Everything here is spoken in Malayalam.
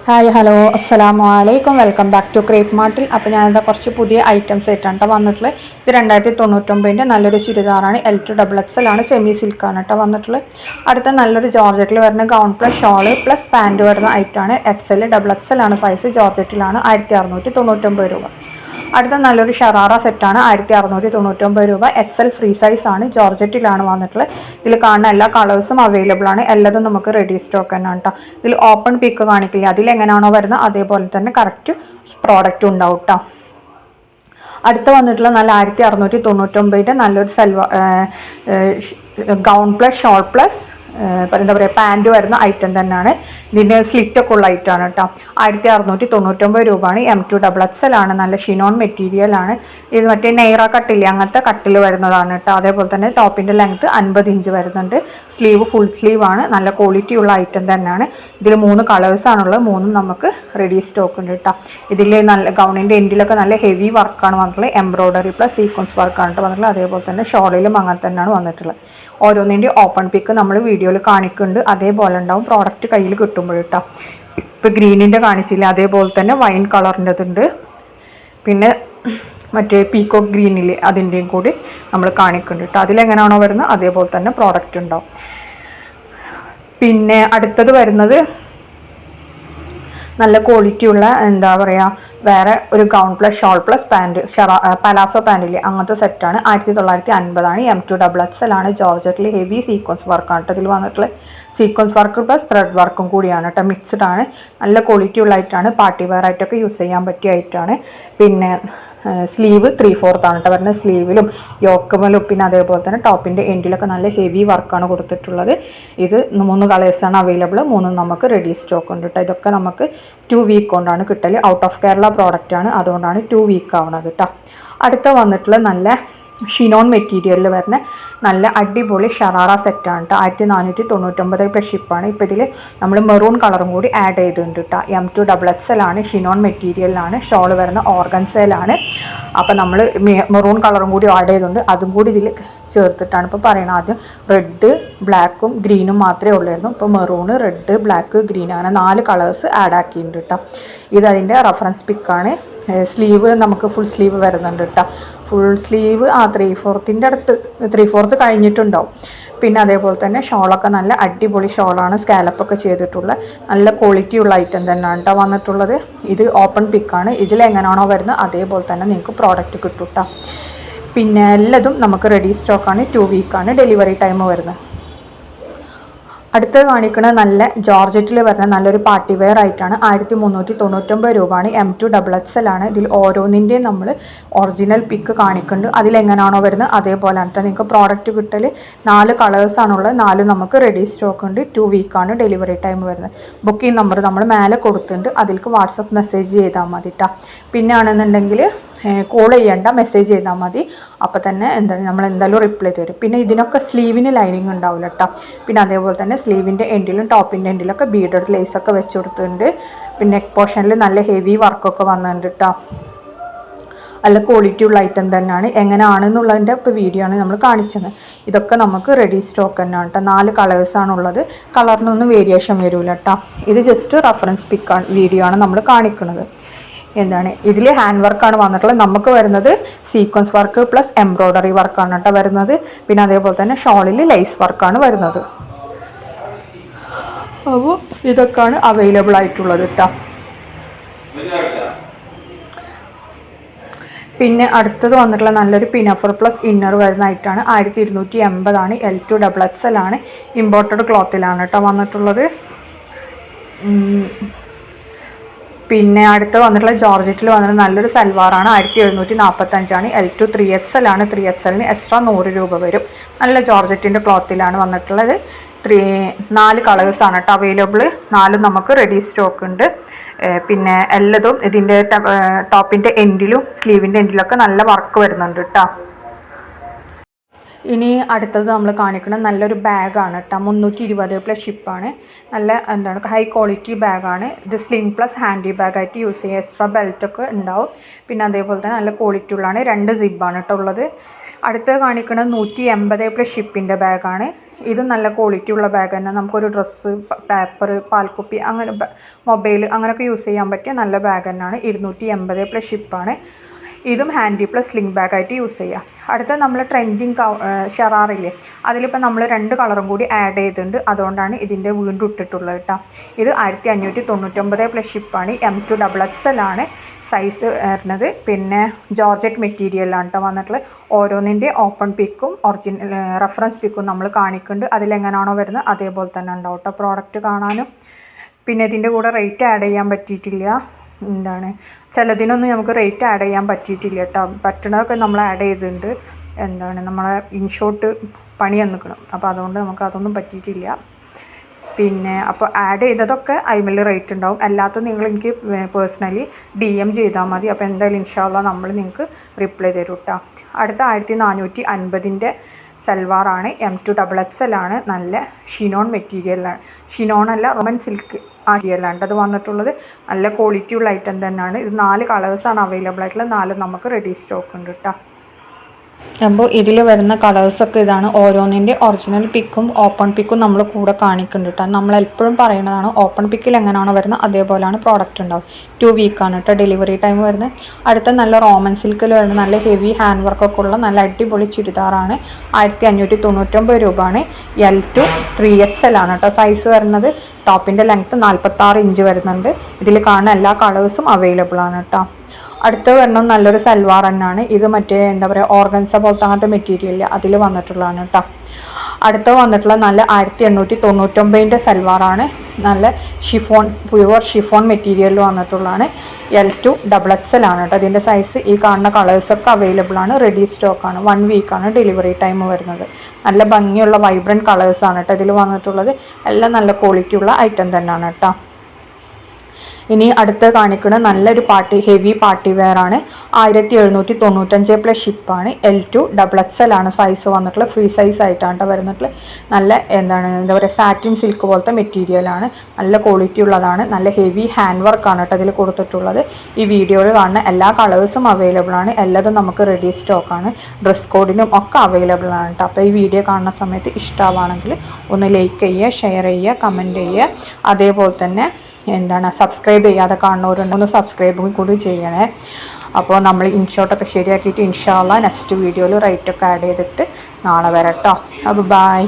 ഹായ് ഹലോ അസ്സലാമു അലൈക്കും വെൽക്കം ബാക്ക് ടു ക്രേപ്പ് മാർട്ടിൽ. അപ്പോൾ ഞാനിവിടെ കുറച്ച് പുതിയ ഐറ്റംസ് ആയിട്ടാണ് കേട്ടോ വന്നിട്ടുള്ളത്. ഇത് 2099 നല്ലൊരു ചുരിദാറാണ്. L2XXL ആണ്, സെമി സിൽക്കാണ് കേട്ടോ വന്നിട്ടുള്ളത്. അടുത്ത നല്ലൊരു ജോർജറ്റിൽ വരുന്ന gown plus shawl plus pant വരുന്ന ഐറ്റമാണ്. XL ആണ് സൈസ്, ജോർജറ്റിലാണ്. 1699 രൂപ. അടുത്ത നല്ലൊരു ഷറാറ സെറ്റാണ്, 1699 രൂപ. XL ഫ്രീ സൈസ് ആണ്, ജോർജറ്റിലാണ് വന്നിട്ടുള്ളത്. ഇതിൽ കാണുന്ന എല്ലാ കളേഴ്സും അവൈലബിൾ ആണ്. എല്ലാതും നമുക്ക് റെഡി സ്റ്റോക്ക് തന്നെയാണ് കേട്ടോ. ഇതിൽ ഓപ്പൺ പിക്ക് കാണിക്കില്ല, അതിലെങ്ങനെയാണോ വരുന്നത് അതേപോലെ തന്നെ കറക്റ്റ് പ്രോഡക്റ്റ് ഉണ്ടാവും കേട്ടോ. അടുത്ത വന്നിട്ടുള്ള നല്ല 1699 നല്ലൊരു ഗൗൺ പ്ലസ് ഷോൾ പ്ലസ് എന്താ പറയുക പാൻറ്റ് വരുന്ന ഐറ്റം തന്നെയാണ്. ഇതിൻ്റെ സ്ലിറ്റൊക്കെ ഉള്ള ഐറ്റമാണ് കേട്ടോ. 1699 രൂപയാണ്. M2XXL ആണ്, നല്ല ഷിനോൺ മെറ്റീരിയലാണ്. ഇത് മറ്റേ നെയ്റ കട്ടില്ലേ അങ്ങനത്തെ കട്ടിൽ വരുന്നതാണ് കേട്ടോ. അതേപോലെ തന്നെ ടോപ്പിൻ്റെ ലെങ്ത്ത് 50 ഇഞ്ച് വരുന്നുണ്ട്. സ്ലീവ് ഫുൾ സ്ലീവ് ആണ്, നല്ല ക്വാളിറ്റി ഉള്ള ഐറ്റം തന്നെയാണ്. ഇതിൽ 3 കളേഴ്സാണുള്ളത്, 3 നമുക്ക് റെഡി സ്റ്റോക്ക് ഉണ്ട് കേട്ടോ. ഇതിൽ നല്ല ഗൗണിൻ്റെ എൻഡിലൊക്കെ നല്ല ഹെവി വർക്കാണ് വന്നിട്ടുള്ളത്. എംബ്രോയ്ഡറി പ്ലസ് സീക്വൻസ് വർക്കാണ് വന്നിട്ടുള്ളത്. അതേപോലെ തന്നെ ഷോളിലും അങ്ങനെ തന്നെയാണ് വന്നിട്ടുള്ളത്. ഓരോന്നിൻ്റെ ഓപ്പൺ പിക്ക് നമ്മൾ വീഡിയോയിൽ കാണിക്കുന്നുണ്ട്, അതേപോലെ ഉണ്ടാവും പ്രോഡക്റ്റ് കയ്യിൽ കിട്ടുമ്പോൾ കേട്ടോ. ഇപ്പോൾ ഗ്രീനിൻ്റെ കാണിച്ചില്ല, അതേപോലെ തന്നെ വൈൻ കളറിൻ്റെതുണ്ട്. പിന്നെ മറ്റേ പീക്കോക്ക് ഗ്രീനിൽ അതിൻ്റെയും കൂടി നമ്മൾ കാണിക്കുന്നുണ്ട് കേട്ടോ. അതിലെങ്ങനെയാണോ വരുന്നത് അതേപോലെ തന്നെ പ്രോഡക്റ്റ് ഉണ്ടാവും. പിന്നെ അടുത്തത് വരുന്നത് നല്ല ക്വാളിറ്റി ഉള്ള എന്താ പറയുക വേറെ ഒരു gown plus shawl plus pant palazzo പാൻറ്റില്ലേ അങ്ങനത്തെ സെറ്റാണ്. 1950 M2XXL ആണ്, ജോർജറ്റിൽ ഹെവി സീക്വൻസ് വർക്കാണ് കേട്ടോ. ഇതിൽ വന്നിട്ടുള്ള സീക്വൻസ് വർക്ക് പ്ലസ് ത്രെഡ് വർക്കും കൂടിയാണ് കേട്ടോ. മിക്സ്ഡ് ആണ്, നല്ല ക്വാളിറ്റി ഉള്ള ആയിട്ടാണ്. പാർട്ടി വെയർ ആയിട്ടൊക്കെ യൂസ് ചെയ്യാൻ പറ്റിയ ആയിട്ടാണ്. പിന്നെ സ്ലീവ് 3/4 ആണ് കേട്ടോ വരുന്നത്. സ്ലീവിലും യോക്കമലും പിന്നെ അതേപോലെ തന്നെ ടോപ്പിൻ്റെ എൻഡിലൊക്കെ നല്ല ഹെവി വർക്കാണ് കൊടുത്തിട്ടുള്ളത്. ഇത് 3 കളേഴ്സാണ് അവൈലബിൾ, 3 നമുക്ക് റെഡി സ്റ്റോക്ക് ഉണ്ട് കേട്ടോ. ഇതൊക്കെ നമുക്ക് 2 വീക്ക് കൊണ്ടാണ് കിട്ടൽ. ഔട്ട് ഓഫ് കേരള പ്രോഡക്റ്റ് ആണ്, അതുകൊണ്ടാണ് 2 വീക്ക് ആവുന്നത് കേട്ടോ. അടുത്ത വന്നിട്ടുള്ള നല്ല ഷിനോൺ മെറ്റീരിയലിൽ വരുന്ന നല്ല അടിപൊളി ഷറാറ സെറ്റാണ് കേട്ടോ. 1499 പ്ലസ് ഷിപ്പാണ്. ഇപ്പോൾ ഇതിൽ നമ്മൾ മെറൂൺ കളറും കൂടി ആഡ് ചെയ്തിട്ടുണ്ട് കേട്ടോ. M2XXL ആണ്, ഷിനോൺ മെറ്റീരിയലിലാണ്. ഷോൾ വരുന്ന ഓർഗൻസയിലാണ്. അപ്പോൾ നമ്മൾ മെറൂൺ കളറും കൂടി ആഡ് ചെയ്തിട്ടുണ്ട്, അതും കൂടി ഇതിൽ ചേർത്തിട്ടാണ് ഇപ്പോൾ പറയുന്നത്. ആദ്യം റെഡ് ബ്ലാക്കും ഗ്രീനും മാത്രമേ ഉള്ളായിരുന്നു. ഇപ്പോൾ മെറൂണ് റെഡ് ബ്ലാക്ക് ഗ്രീൻ അങ്ങനെ 4 കളേഴ്സ് ആഡ് ആക്കിയിട്ടുണ്ട് കേട്ടോ. ഇതതിൻ്റെ റെഫറൻസ് പിക്കാണ്. സ്ലീവ് നമുക്ക് ഫുൾ സ്ലീവ് വരുന്നുണ്ട് കേട്ടോ. ഫുൾ സ്ലീവ് 3/4 അടുത്ത് 3/4 കഴിഞ്ഞിട്ടുണ്ടാവും. പിന്നെ അതേപോലെ തന്നെ ഷോളൊക്കെ നല്ല അടിപൊളി ഷോളാണ്, സ്കാലപ്പൊക്കെ ചെയ്തിട്ടുള്ള നല്ല ക്വാളിറ്റി ഉള്ള ഐറ്റം തന്നെയാണ് കേട്ടോ വന്നിട്ടുള്ളത്. ഇത് ഓപ്പൺ പിക്കാണ്. ഇതിലെങ്ങനെയാണോ വരുന്നത് അതേപോലെ തന്നെ നിങ്ങൾക്ക് പ്രോഡക്റ്റ് കിട്ടും കേട്ടോ. പിന്നെ എല്ലാതും നമുക്ക് റെഡി സ്റ്റോക്കാണ്. 2 വീക്കാണ് ഡെലിവറി ടൈം വരുന്നത്. അടുത്തത് കാണിക്കുന്നത് നല്ല ജോർജറ്റിൽ വരുന്ന നല്ലൊരു പാർട്ടി വെയർ ആയിട്ടാണ്. 1399 രൂപയാണ്. M2XXL ആണ്. ഇതിൽ ഓരോന്നിൻ്റെയും നമ്മൾ ഒറിജിനൽ പിക്ക് കാണിക്കുന്നുണ്ട്. അതിലെങ്ങനെയാണോ വരുന്നത് അതേപോലെ ആണ് നിങ്ങൾക്ക് പ്രോഡക്റ്റ് കിട്ടൽ. 4 കളേഴ്സാണുള്ളത്, 4 നമുക്ക് റെഡി സ്റ്റോക്ക് ഉണ്ട്. 2 വീക്കാണ് ഡെലിവറി ടൈം വരുന്നത്. ബുക്കിംഗ് നമ്പർ നമ്മൾ മേലെ കൊടുത്തിട്ടുണ്ട്, അതിലേക്ക് വാട്സപ്പ് മെസ്സേജ് ചെയ്താൽ മതി കേട്ടോ. പിന്നെ ആണെന്നുണ്ടെങ്കിൽ കോൾ ചെയ്യേണ്ട, മെസ്സേജ് ചെയ്താൽ മതി. അപ്പോൾ തന്നെ നമ്മൾ എന്തായാലും റിപ്ലൈ തരും. പിന്നെ ഇതിനൊക്കെ സ്ലീവിന് ലൈനിങ് ഉണ്ടാവില്ല കേട്ടോ. പിന്നെ അതേപോലെ തന്നെ സ്ലീവിൻ്റെ എൻഡിലും ടോപ്പിൻ്റെ എൻഡിലൊക്കെ ബീഡഡ് ലേസൊക്കെ വെച്ച് കൊടുത്തിട്ടുണ്ട്. പിന്നെ നെക്ക് പോർഷനിൽ നല്ല ഹെവി വർക്കൊക്കെ വന്നിട്ടുണ്ട് കേട്ടോ. നല്ല ക്വാളിറ്റി ഉള്ള ഐറ്റം തന്നെയാണ്. എങ്ങനെയാണെന്നുള്ളതിൻ്റെ ഇപ്പോൾ വീഡിയോ ആണ് നമ്മൾ കാണിച്ചത്. ഇതൊക്കെ നമുക്ക് റെഡി സ്റ്റോക്ക് തന്നെയാണ് കേട്ടോ. 4 കളേഴ്സാണുള്ളത്, കളറിനൊന്നും വേരിയേഷൻ വരില്ല കേട്ടോ. ഇത് ജസ്റ്റ് റെഫറൻസ് പിക്കാണ്, വീഡിയോ ആണ് നമ്മൾ കാണിക്കുന്നത്. എന്താണ് ഇതിൽ ഹാൻഡ് വർക്കാണ് വന്നിട്ടുള്ളത്. നമുക്ക് വരുന്നത് സീക്വൻസ് വർക്ക് പ്ലസ് എംബ്രോയ്ഡറി വർക്കാണ് കേട്ടോ വരുന്നത്. പിന്നെ അതേപോലെ തന്നെ ഷോളിൽ ലൈസ് വർക്കാണ് വരുന്നത്. അപ്പോൾ ഇതൊക്കെയാണ് അവൈലബിൾ ആയിട്ടുള്ളത് കേട്ടോ. പിന്നെ അടുത്തത് വന്നിട്ടുള്ള നല്ലൊരു പിനഫർ പ്ലസ് ഇന്നർ വരുന്ന ഐറ്റാണ്. 1280 ആണ്. L2XXL ആണ്. ഇമ്പോർട്ടഡ് ക്ലോത്തിലാണ് കേട്ടോ വന്നിട്ടുള്ളത്. പിന്നെ അടുത്ത് വന്നിട്ടുള്ള ജോർജറ്റിൽ വന്നിട്ട് നല്ലൊരു സൽവാറാണ്. 1745 ആണ്. L2 3XL ആണ്. 3XLന് എക്സ്ട്രാ 100 രൂപ വരും. നല്ല ജോർജറ്റിൻ്റെ ക്ലോത്തിലാണ് വന്നിട്ടുള്ളത്. 4 കളേഴ്സാണ് കേട്ടോ അവൈലബിൾ. 4 നമുക്ക് റെഡി സ്റ്റോക്ക് ഉണ്ട്. പിന്നെ എല്ലാതും ഇതിൻ്റെ ടോപ്പിൻ്റെ എൻഡിലും സ്ലീവിൻ്റെ എൻഡിലൊക്കെ നല്ല വർക്ക് വരുന്നുണ്ട് കേട്ടോ. ഇനി അടുത്തത് നമ്മൾ കാണിക്കുന്നത് നല്ലൊരു ബാഗാണ് കേട്ടോ. 320 പ്ലസ് ഷിപ്പാണ്. നല്ല ഹൈ ക്വാളിറ്റി ബാഗാണ്. ഇത് സ്ലിം പ്ലസ് ഹാൻഡി ബാഗായിട്ട് യൂസ് ചെയ്യുക. എക്സ്ട്രാ ബെൽറ്റൊക്കെ ഉണ്ടാവും. പിന്നെ അതേപോലെ തന്നെ നല്ല ക്വാളിറ്റി ഉള്ളതാണ്. 2 സിബാണ് കേട്ടോ ഉള്ളത്. അടുത്ത് കാണിക്കുന്നത് 180+ ഷിപ്പിൻ്റെ ബാഗാണ്. ഇത് നല്ല ക്വാളിറ്റി ഉള്ള ബാഗ് തന്നെ. നമുക്കൊരു ഡ്രസ്സ്, പേപ്പർ, പാൽക്കുപ്പി, അങ്ങനെ മൊബൈൽ അങ്ങനെയൊക്കെ യൂസ് ചെയ്യാൻ പറ്റിയ നല്ല ബാഗ് തന്നെയാണ്. 280+ ഷിപ്പാണ്. ഇതും ഹാൻഡി പ്ലസ് സ്ലിംഗ് ബാഗായിട്ട് യൂസ് ചെയ്യാം. അടുത്ത നമ്മൾ ട്രെൻഡിങ് ഷറാറില്ലേ, അതിലിപ്പോൾ നമ്മൾ 2 കളറും കൂടി ആഡ് ചെയ്തിട്ടുണ്ട്. അതുകൊണ്ടാണ് ഇതിൻ്റെ വീണ്ടും ഇട്ടിട്ടുള്ളത് കേട്ടോ. ഇത് 1599+ ഷിപ്പാണ്. M2XXL ആണ് സൈസ് വരുന്നത്. പിന്നെ ജോർജറ്റ് മെറ്റീരിയലാണ് കേട്ടോ വന്നിട്ടുള്ളത്. ഓരോന്നിൻ്റെ ഓപ്പൺ പിക്കും ഒറിജിനൽ റെഫറൻസ് പിക്കും നമ്മൾ കാണിക്കുന്നുണ്ട്. അതിലെങ്ങനെയാണോ വരുന്നത് അതേപോലെ തന്നെ ഉണ്ടാവും കേട്ടോ പ്രോഡക്റ്റ് കാണാനും. പിന്നെ ഇതിൻ്റെ കൂടെ റേറ്റ് ആഡ് ചെയ്യാൻ പറ്റിയിട്ടില്ല. ചിലതിനൊന്നും നമുക്ക് റേറ്റ് ആഡ് ചെയ്യാൻ പറ്റിയിട്ടില്ല കേട്ടോ. പറ്റണതൊക്കെ നമ്മൾ ആഡ് ചെയ്തിട്ടുണ്ട്. നമ്മളെ ഇൻഷോട്ട് പണി വന്നിക്കണം. അപ്പോൾ അതുകൊണ്ട് നമുക്ക് അതൊന്നും പറ്റിയിട്ടില്ല. പിന്നെ അപ്പോൾ ആഡ് ചെയ്തതൊക്കെ അതിൽ റേറ്റ് ഉണ്ടാവും. അല്ലാത്ത നിങ്ങൾ എനിക്ക് പേഴ്സണലി DM ചെയ്താൽ മതി. അപ്പോൾ എന്തായാലും ഇൻഷാല്ലാ നമ്മൾ നിങ്ങൾക്ക് റിപ്ലൈ തരും കേട്ടോ. അടുത്ത 1450 സൽവാറാണ്. M2XXL ആണ്. നല്ല ഷിനോൺ മെറ്റീരിയലാണ്. ഷിനോണല്ല, റോമൻ സിൽക്ക് മെറ്റീരിയലാണ് അത് വന്നിട്ടുള്ളത്. നല്ല ക്വാളിറ്റി ഉള്ള ഐറ്റം തന്നെയാണ്. ഇത് 4 കളേഴ്സാണ് അവൈലബിൾ ആയിട്ടുള്ളത്. 4 നമുക്ക് റെഡി സ്റ്റോക്ക് ഉണ്ട് കേട്ടോ. അപ്പോൾ ഇതിൽ വരുന്ന കളേഴ്സൊക്കെ ഇതാണ്. ഓരോന്നിൻ്റെ ഒറിജിനൽ പിക്കും ഓപ്പൺ പിക്കും നമ്മൾ കൂടെ കാണിക്കുന്നുണ്ട് കേട്ടോ. നമ്മൾ എപ്പോഴും പറയുന്നതാണ്, ഓപ്പൺ പിക്കിൽ എങ്ങനെയാണോ വരുന്നത് അതേപോലെയാണ് പ്രോഡക്റ്റ് ഉണ്ടാവും. 2 വീക്കാണ് കേട്ടോ ഡെലിവറി ടൈം വരുന്നത്. അടുത്ത നല്ല റോമൻ സിൽക്കിൽ വരുന്ന നല്ല ഹെവി ഹാൻഡ് വർക്കൊക്കെ ഉള്ള നല്ല അടിപൊളി ചുരിദാറാണ്. 1599 രൂപയാണ്. L to 3XL ആണ് കേട്ടോ സൈസ് വരുന്നത്. ടോപ്പിൻ്റെ ലെങ്ത്ത് 46 ഇഞ്ച് വരുന്നുണ്ട്. ഇതിൽ കാണുന്ന എല്ലാ കളേഴ്സും അവൈലബിൾ ആണ് കേട്ടോ. അടുത്ത് വരുന്നത് നല്ലൊരു സൽവാർ തന്നെയാണ്. ഇത് മറ്റേ ഓർഗൻസ പോലത്തെ അങ്ങനത്തെ മെറ്റീരിയൽ അതിൽ വന്നിട്ടുള്ളതാണ് കേട്ടോ. അടുത്ത് വന്നിട്ടുള്ള നല്ല 1899 സൽവാറാണ്. നല്ല പ്യുവർ ഷിഫോൺ മെറ്റീരിയൽ വന്നിട്ടുള്ളതാണ്. L to XXL ആണ് കേട്ടോ. ഇതിൻ്റെ സൈസ് ഈ കാണുന്ന കളേഴ്സൊക്കെ അവൈലബിൾ ആണ്. റെഡി സ്റ്റോക്കാണ്. 1 വീക്കാണ് ഡെലിവറി ടൈം വരുന്നത്. നല്ല ഭംഗിയുള്ള വൈബ്രൻറ്റ് കളേഴ്സാണ് കേട്ടോ ഇതിൽ വന്നിട്ടുള്ളത്. എല്ലാം നല്ല ക്വാളിറ്റി ഉള്ള ഐറ്റം തന്നെയാണ് കേട്ടോ. ഇനി അടുത്ത് കാണിക്കുന്നത് നല്ലൊരു ഹെവി പാർട്ടി വെയർ ആണ്. 1795+ ഷിപ്പാണ്. L to XXL ആണ് സൈസ് വന്നിട്ടുള്ളത്. ഫ്രീ സൈസ് ആയിട്ടാണ് വരുന്നിട്ടുള്ളത്. നല്ല സാറ്റിൻ സിൽക്ക് പോലത്തെ മെറ്റീരിയലാണ്. നല്ല ക്വാളിറ്റി ഉള്ളതാണ്. നല്ല ഹെവി ഹാൻഡ് വർക്കാണ് കേട്ടോ അതിൽ കൊടുത്തിട്ടുള്ളത്. ഈ വീഡിയോയിൽ കാണുന്ന എല്ലാ കളേഴ്സും അവൈലബിൾ ആണ്. എല്ലാതും നമുക്ക് റെഡി സ്റ്റോക്കാണ്. ഡ്രസ് കോഡിനും ഒക്കെ അവൈലബിൾ ആണ് കേട്ടോ. അപ്പോൾ ഈ വീഡിയോ കാണുന്ന സമയത്ത് ഇഷ്ടമാണെങ്കിൽ ഒന്ന് ലൈക്ക് ചെയ്യുക, ഷെയർ ചെയ്യുക, കമൻറ്റ് ചെയ്യുക. അതേപോലെ തന്നെ സബ്സ്ക്രൈബ് ചെയ്യാതെ കാണുന്നവരുണ്ടെങ്കിൽ ഒന്ന് സബ്സ്ക്രൈബും കൂടി ചെയ്യണേ. അപ്പോൾ നമ്മൾ ഇൻഷോട്ടൊക്കെ ശരിയാക്കിയിട്ട് ഇൻഷാ അല്ലാഹ് നെക്സ്റ്റ് വീഡിയോയിൽ റേറ്റൊക്കെ ആഡ് ചെയ്തിട്ട് നാളെ വരാം കേട്ടോ. അപ്പോൾ ബൈ.